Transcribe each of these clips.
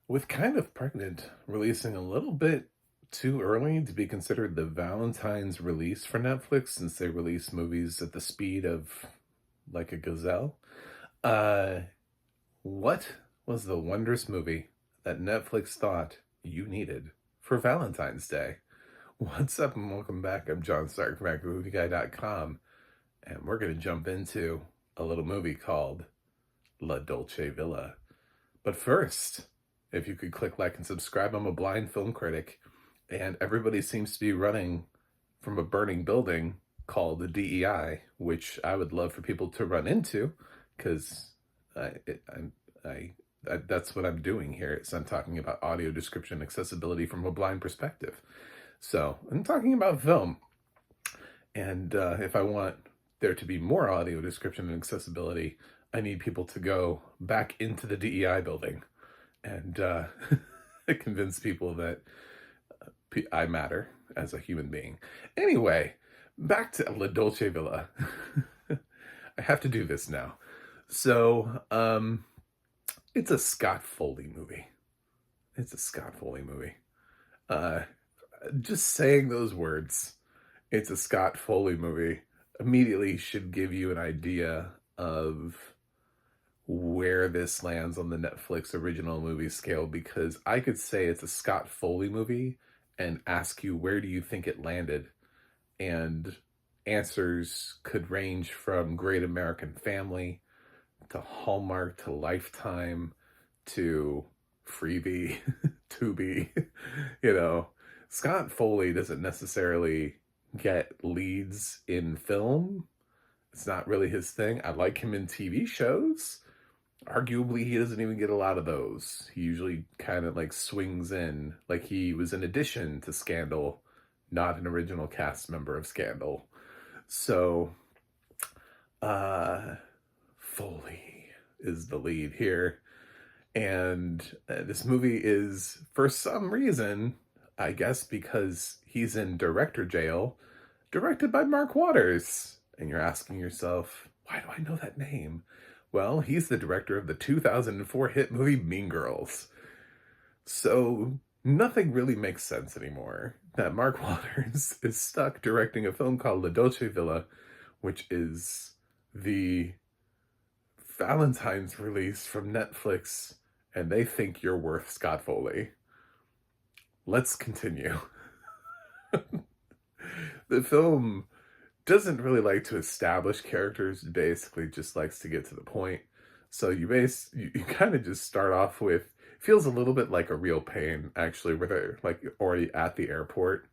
With Kind of Pregnant releasing a little bit too early to be considered the Valentine's release for Netflix since they release movies at the speed of like a gazelle. Uh, what was the wondrous movie that Netflix thought you needed for Valentine's Day? What's up and welcome back. I'm John Stark from MovieGuy.com, and we're going to jump into a little movie called La Dolce Villa. But first, if you could click like and subscribe, I'm a blind film critic, and everybody seems to be running from a burning building called the DEI, which I would love for people to run into, because that's what I'm doing here. I'm talking about audio description accessibility from a blind perspective. So I'm talking about film, and if I want there to be more audio description and accessibility, I need people to go back into the DEI building and convince people that I matter as a human being. Anyway, back to La Dolce Villa. I have to do this now. So, it's a Scott Foley movie. It's a Scott Foley movie. Uh, just saying those words, it's a Scott Foley movie, immediately should give you an idea of where this lands on the Netflix original movie scale, because I could say it's a Scott Foley movie and ask you where do you think it landed, and answers could range from Great American Family to Hallmark to Lifetime to Freebie, Tubi. You know, Scott Foley doesn't necessarily get leads in film. It's not really his thing. I like him in TV shows. Arguably, he doesn't even get a lot of those. He usually kind of like swings in, like he was an addition to Scandal, not an original cast member of Scandal. So, Foley is the lead here. And this movie is, for some reason, I guess because he's in director jail, directed by Mark Waters. And you're asking yourself, why do I know that name? Well, he's the director of the 2004 hit movie Mean Girls. So nothing really makes sense anymore that Mark Waters is stuck directing a film called La Dolce Villa, which is the Valentine's release from Netflix, and they think you're worth Scott Foley. Let's continue. The film doesn't really like to establish characters, basically just likes to get to the point. So you kind of just start off with, feels a little bit like A Real Pain, actually, where they're like already at the airport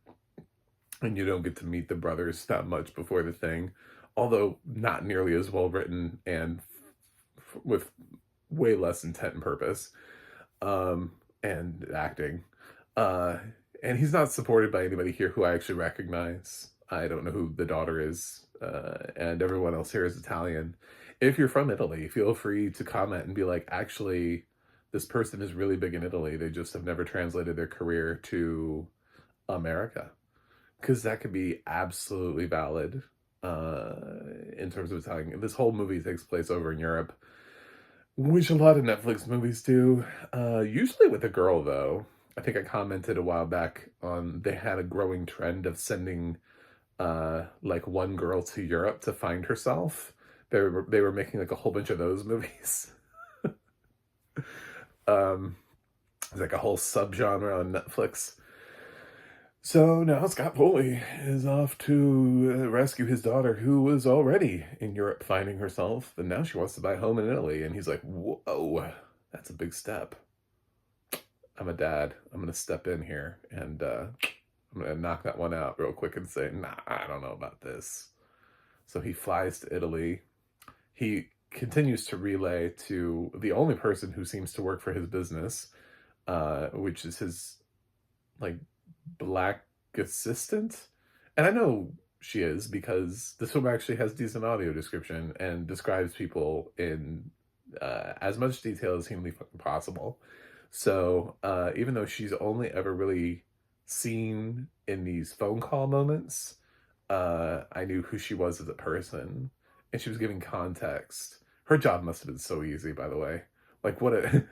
and you don't get to meet the brothers that much before the thing, although not nearly as well written and with way less intent and purpose, and acting. And he's not supported by anybody here who I actually recognize. I don't know who the daughter is, and everyone else here is Italian. If you're from Italy, feel free to comment and be like, actually, this person is really big in Italy. They just have never translated their career to America. Because that could be absolutely valid in terms of Italian. This whole movie takes place over in Europe, which a lot of Netflix movies do. Usually with a girl, though. I think I commented a while back on they had a growing trend of sending like one girl to Europe to find herself. They were making like a whole bunch of those movies. It's like a whole subgenre on Netflix. So now Scott Foley is off to rescue his daughter, who was already in Europe finding herself, and now she wants to buy a home in Italy. And he's like, whoa, that's a big step. I'm a dad. I'm going to step in here and I'm going to knock that one out real quick and say, nah, I don't know about this. So he flies to Italy. He continues to relay to the only person who seems to work for his business, which is his like black assistant. And I know she is because this film actually has decent audio description and describes people in as much detail as humanly possible. So even though she's only ever really seen in these phone call moments, I knew who she was as a person, and she was giving context. Her job must have been so easy, by the way. Like, what a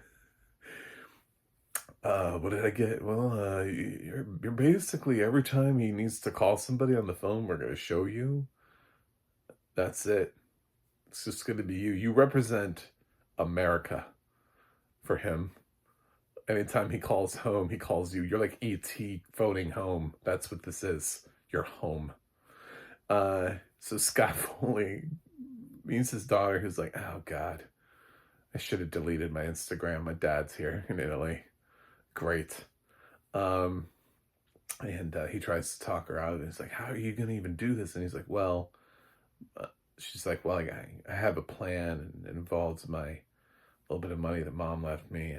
What did I get? Well, you're basically every time he needs to call somebody on the phone, we're gonna show you. That's it. It's just gonna be you. You represent America for him. Anytime he calls home, he calls you. You're like ET phoning home. That's what this is. You're home. So Scott Foley meets his daughter, who's like, oh God, I should have deleted my Instagram. My dad's here in Italy. Great. Um, and he tries to talk her out, and he's like, how are you going to even do this? And he's like, well, she's like, well, I have a plan, and it involves my little bit of money that mom left me,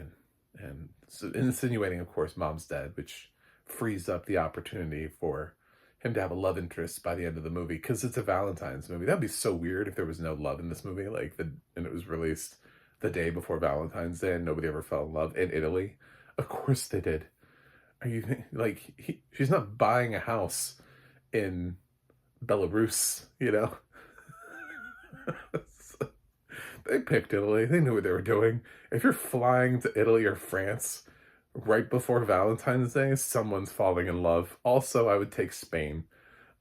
and so insinuating, of course, mom's dead, which frees up the opportunity for him to have a love interest by the end of the movie, because it's a Valentine's movie. That'd be so weird if there was no love in this movie, and it was released the day before Valentine's Day, and nobody ever fell in love in Italy. Of course they did. Are you like she's not buying a house in Belarus, you know? They picked Italy. They knew what they were doing. If you're flying to Italy or France right before Valentine's Day, someone's falling in love. Also, I would take Spain.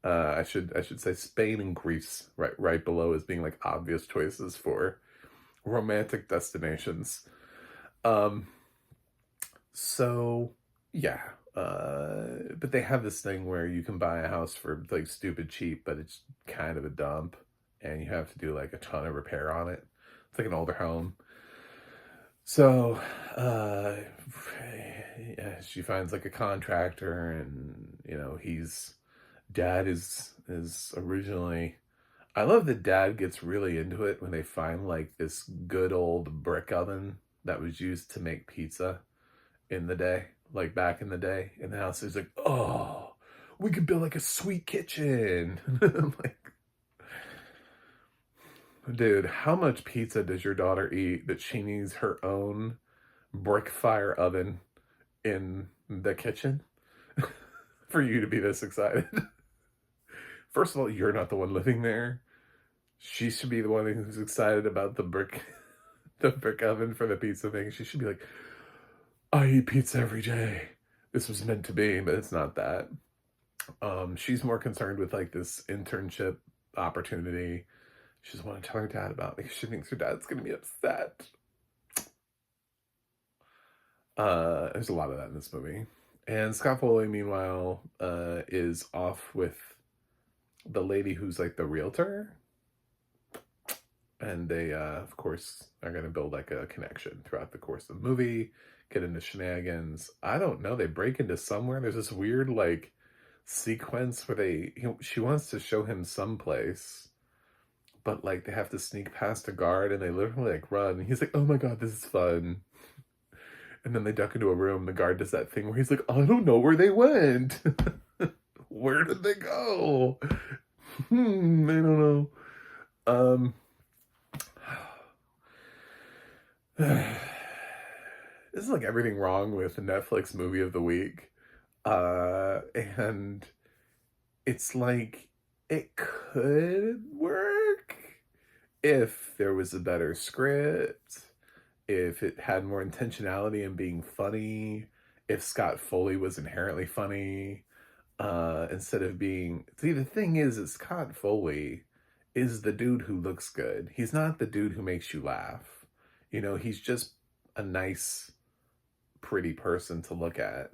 I should say Spain and Greece right below as being like obvious choices for romantic destinations. Um, so yeah. But they have this thing where you can buy a house for like stupid cheap, but it's kind of a dump, and you have to do like a ton of repair on it. It's like an older home. So, yeah, she finds like a contractor, and he's dad is originally. I love that dad gets really into it when they find like this good old brick oven that was used to make pizza in the day, like back in the day in the house. He's like, oh, we could build like a sweet kitchen. I'm like, dude, how much pizza does your daughter eat that she needs her own brick fire oven in the kitchen for you to be this excited? First of all, you're not the one living there. She should be the one who's excited about the brick oven for the pizza thing. She should be like, I eat pizza every day. This was meant to be, but it's not that. She's more concerned with like this internship opportunity. She doesn't want to tell her dad about it because she thinks her dad's gonna be upset. There's a lot of that in this movie. And Scott Foley, meanwhile, is off with the lady who's like the realtor. And they, of course, are going to build like a connection throughout the course of the movie, get into shenanigans. I don't know. They break into somewhere. There's this weird like sequence where she wants to show him someplace, but like they have to sneak past a guard, and they literally like run. And he's like, oh my God, this is fun. And then they duck into a room. The guard does that thing where he's like, I don't know where they went. Where did they go? I don't know. This is like everything wrong with the Netflix movie of the week. And it's like it could work if there was a better script, if it had more intentionality in being funny, if Scott Foley was inherently funny, instead of being. See, the thing is that Scott Foley is the dude who looks good. He's not the dude who makes you laugh. He's just a nice, pretty person to look at.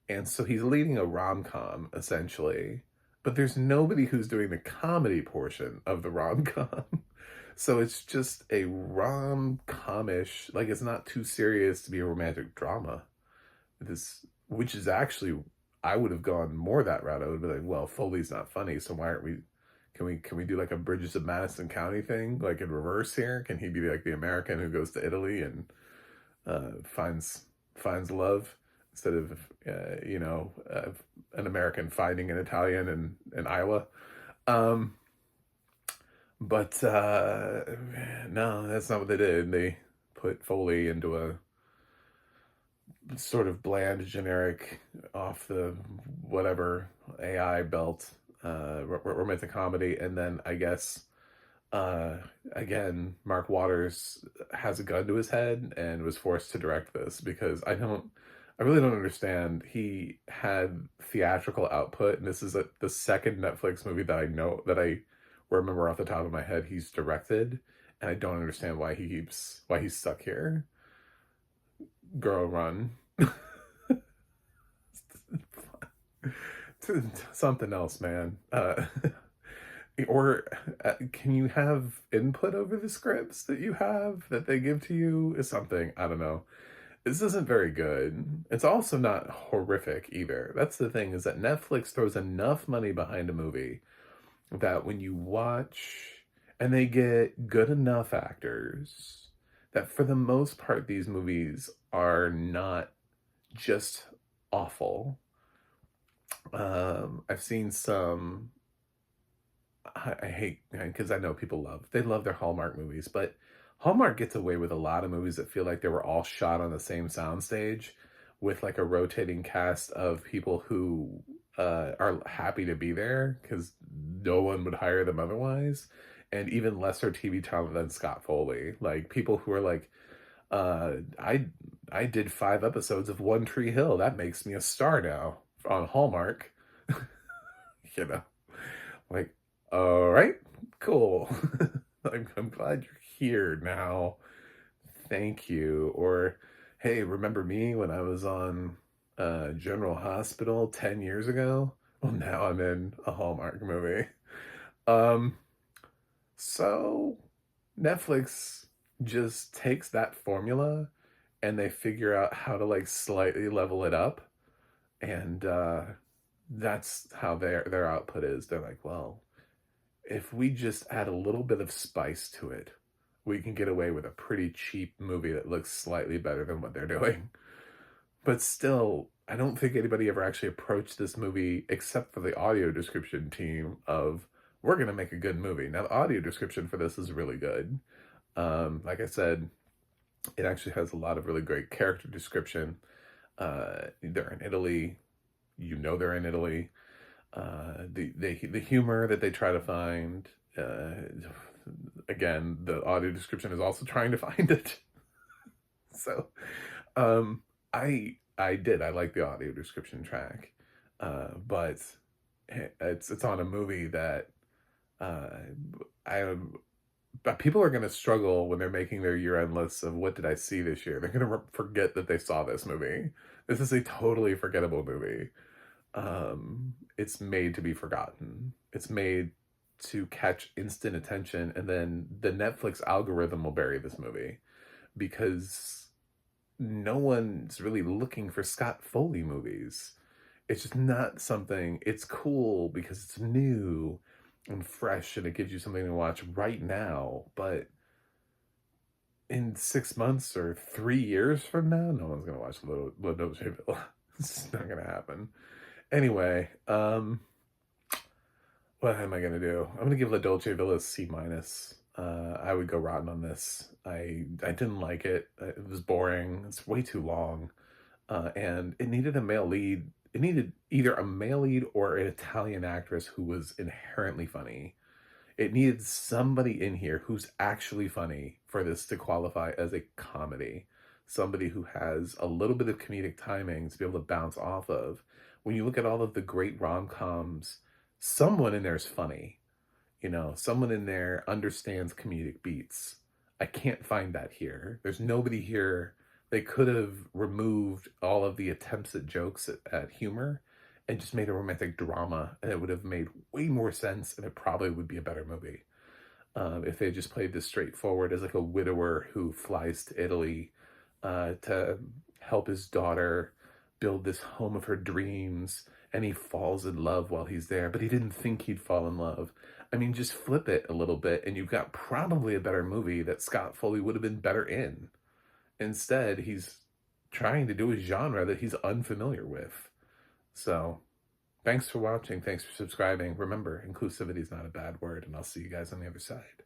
And so he's leading a rom-com, essentially. But there's nobody who's doing the comedy portion of the rom-com. So it's just a rom-comish, like it's not too serious to be a romantic drama. Which is actually, I would have gone more that route. I would be like, well, Foley's not funny, so why aren't we, can we do like a Bridges of Madison County thing, like in reverse here? Can he be like the American who goes to Italy and finds love instead of an American finding an Italian in Iowa? But no, that's not what they did. They put Foley into a sort of bland, generic, off the whatever AI belt romantic comedy, and then I guess again, Mark Waters has a gun to his head and was forced to direct this, because I I really don't understand. He had theatrical output, and this is the second Netflix movie that I know that I remember off the top of my head he's directed, and I don't understand why he's stuck here. Girl, run. Something else, man. Or can you have input over the scripts that you have that they give to you? Is something, I don't know. This isn't very good. It's also not horrific either. That's the thing, is that Netflix throws enough money behind a movie that when you watch and they get good enough actors that for the most part these movies are not just awful. I've seen some. I hate, because I know people they love their Hallmark movies, but Hallmark gets away with a lot of movies that feel like they were all shot on the same soundstage with like a rotating cast of people who are happy to be there because no one would hire them otherwise, and even lesser TV talent than Scott Foley, like people who are like, I did 5 episodes of One Tree Hill, that makes me a star now on Hallmark. You know, like, all right, cool. I'm glad you're here now. Thank you. Or, hey, remember me when I was on General Hospital 10 years ago? Well, now I'm in a Hallmark movie. Um, so Netflix just takes that formula and they figure out how to like slightly level it up, and that's how their output is. They're like, well, if we just add a little bit of spice to it, we can get away with a pretty cheap movie that looks slightly better than what they're doing. But still, I don't think anybody ever actually approached this movie except for the audio description team of, we're going to make a good movie. Now, the audio description for this is really good. Like I said, it actually has a lot of really great character description. They're in Italy. You know they're in Italy. The humor that they try to find, again, the audio description is also trying to find it. So I like the audio description track, but it's on a movie that but people are going to struggle when they're making their year-end lists of what did I see this year. They're going to forget that they saw this movie. This is a totally forgettable movie. It's made to be forgotten. It's made to catch instant attention, and then the Netflix algorithm will bury this movie because no one's really looking for Scott Foley movies. It's just not something. It's cool because it's new and fresh and it gives you something to watch right now, but in 6 months or 3 years from now, no one's gonna watch La Dolce Villa. It's not gonna happen. Anyway, what am I gonna do? I'm gonna give La Dolce Villa a C-. I would go rotten on this. I didn't like it. It was boring. It's way too long, and it needed a male lead. It needed either a male lead or an Italian actress who was inherently funny. It needed somebody in here who's actually funny for this to qualify as a comedy. Somebody who has a little bit of comedic timing to be able to bounce off of. When you look at all of the great rom-coms, someone in there is funny. You know, someone in there understands comedic beats. I can't find that here. There's nobody here. They could have removed all of the attempts at jokes at humor and just made a romantic drama, and it would have made way more sense, and it probably would be a better movie. If they just played this straightforward as like a widower who flies to Italy to help his daughter build this home of her dreams, and he falls in love while he's there, but he didn't think he'd fall in love. I mean, just flip it a little bit, and you've got probably a better movie that Scott Foley would have been better in. Instead, he's trying to do a genre that he's unfamiliar with. So, thanks for watching. Thanks for subscribing. Remember, inclusivity is not a bad word, and I'll see you guys on the other side.